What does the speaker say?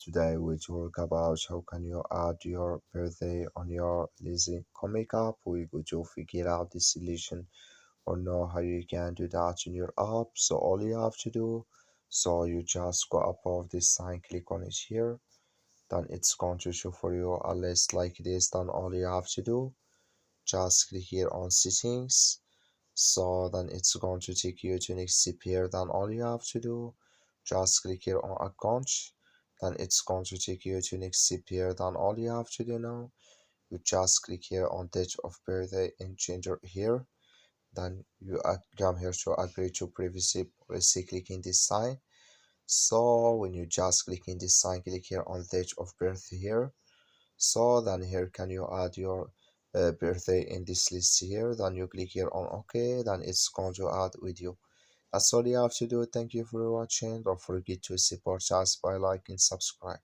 Today we talk about how can you add your birthday on your Lezhin comic app. We go to figure out the solution or know how you can do that in your app. So all you have to do, so you just go above this sign, click on it here. Then it's going to show for you a list like this. Then all you have to do, just click here on settings. So then it's going to take you to next here. Then all you have to do, just click here on account. Then it's going to take you to next here. Then all you have to do now, you just click here on date of birthday and change it here. Then you come here to agree to privacy policy, clicking this sign. So when you just click in this sign, click here on date of birth here. So then here can you add your birthday in this list here. Then you click here on OK. Then it's going to add with you. That's all you have to do. Thank you for watching. Don't forget to support us by liking, subscribe.